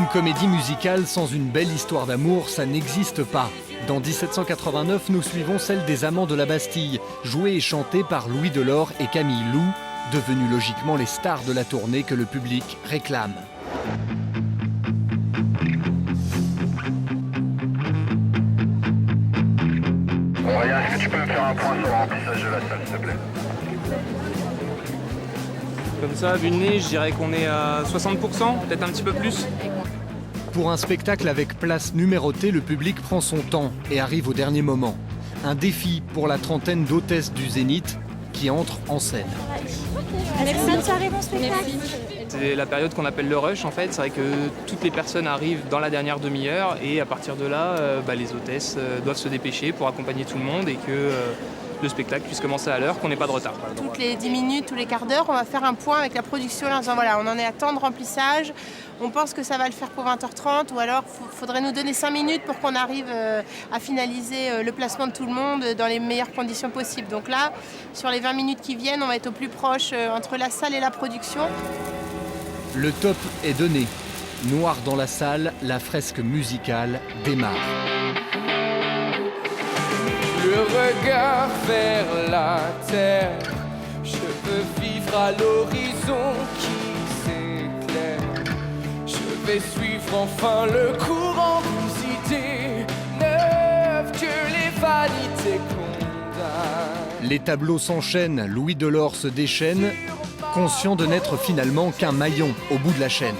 Une comédie musicale sans une belle histoire d'amour, ça n'existe pas. Dans 1789, nous suivons celle des Amants de la Bastille, jouée et chantée par Louis Delort et Camille Lou, devenus logiquement les stars de la tournée que le public réclame. Aurélien, est-ce que tu peux me faire un point sur le remplissage de la salle, s'il te plaît? Comme ça, vu le nez, je dirais qu'on est à 60%, peut-être un petit peu plus. Pour un spectacle avec place numérotée, le public prend son temps et arrive au dernier moment. Un défi pour la trentaine d'hôtesses du Zénith qui entrent en scène. Bonne soirée, bon spectacle. C'est la période qu'on appelle le rush en fait. C'est vrai que toutes les personnes arrivent dans la dernière demi-heure et à partir de là, les hôtesses doivent se dépêcher pour accompagner tout le monde et que le spectacle puisse commencer à l'heure, qu'on n'ait pas de retard. Toutes les 10 minutes, tous les quarts d'heure, on va faire un point avec la production en disant voilà, on en est à temps de remplissage, on pense que ça va le faire pour 20h30 ou alors il faudrait nous donner 5 minutes pour qu'on arrive à finaliser le placement de tout le monde dans les meilleures conditions possibles. Donc là, sur les 20 minutes qui viennent, on va être au plus proche entre la salle et la production. Le top est donné. Noir dans la salle, la fresque musicale démarre. Le regard vers la terre, je veux vivre à l'horizon qui s'éclaire. Je vais suivre enfin le courant des idées neuves que les vanités condamnent. Les tableaux s'enchaînent, Louis Delort se déchaîne, conscient de n'être finalement qu'un maillon au bout de la chaîne.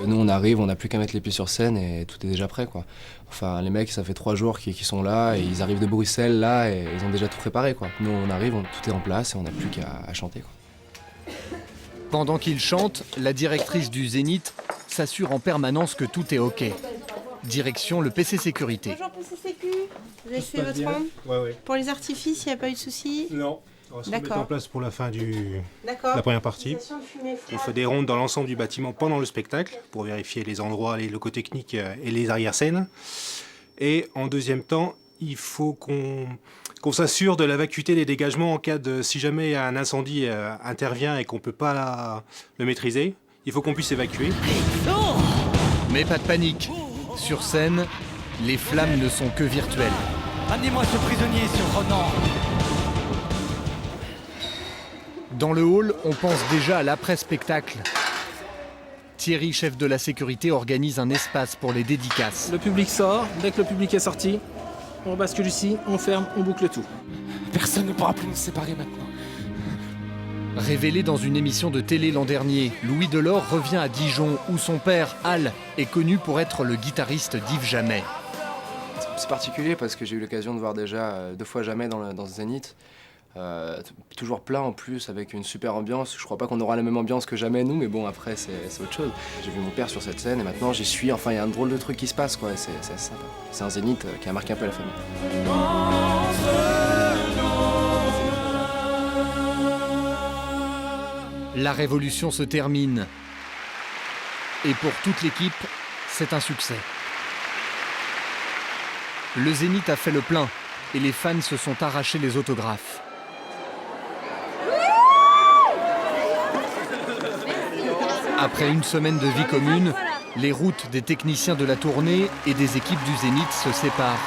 Nous on arrive, on n'a plus qu'à mettre les pieds sur scène et tout est déjà prêt quoi. Enfin les mecs ça fait 3 jours qu'ils sont là et ils arrivent de Bruxelles là et ils ont déjà tout préparé quoi. Nous on arrive, tout est en place et on n'a plus qu'à chanter quoi. Pendant qu'ils chantent, la directrice du Zénith s'assure en permanence que tout est OK. Direction le PC Sécurité. Bonjour PC Sécu, vous avez fait votre ronde? Ouais. Pour les artifices, il n'y a pas eu de soucis? Non. On va se mettre en place pour la fin de la première partie. On fait des rondes dans l'ensemble du bâtiment pendant le spectacle pour vérifier les endroits, les locaux techniques et les arrière-scènes. Et en deuxième temps, il faut qu'on s'assure de la vacuité des dégagements en cas de... Si jamais un incendie intervient et qu'on ne peut pas le maîtriser, il faut qu'on puisse évacuer. Mais pas de panique. Sur scène, les flammes ne sont que virtuelles. Amenez-moi ce prisonnier sur Ronan. Dans le hall, on pense déjà à l'après-spectacle. Thierry, chef de la sécurité, organise un espace pour les dédicaces. Le public sort, dès que le public est sorti, on bascule ici, on ferme, on boucle tout. Personne ne pourra plus nous séparer maintenant. Révélé dans une émission de télé l'an dernier, Louis Delort revient à Dijon où son père, Al, est connu pour être le guitariste d'Yves Jamais. C'est particulier parce que j'ai eu l'occasion de voir déjà 2 fois Jamais dans ce Zénith. Toujours plein en plus avec une super ambiance. Je crois pas qu'on aura la même ambiance que Jamais nous, mais bon après c'est autre chose. J'ai vu mon père sur cette scène et maintenant j'y suis. Enfin il y a un drôle de truc qui se passe quoi. C'est assez sympa. C'est un Zénith qui a marqué un peu la famille. La révolution se termine. Et pour toute l'équipe, c'est un succès. Le Zénith a fait le plein et les fans se sont arrachés les autographes. Après une semaine de vie commune, les routes des techniciens de la tournée et des équipes du Zénith se séparent.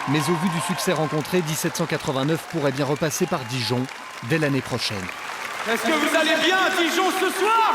Mais au vu du succès rencontré, 1789 pourrait bien repasser par Dijon dès l'année prochaine. Est-ce que vous allez bien à Dijon ce soir?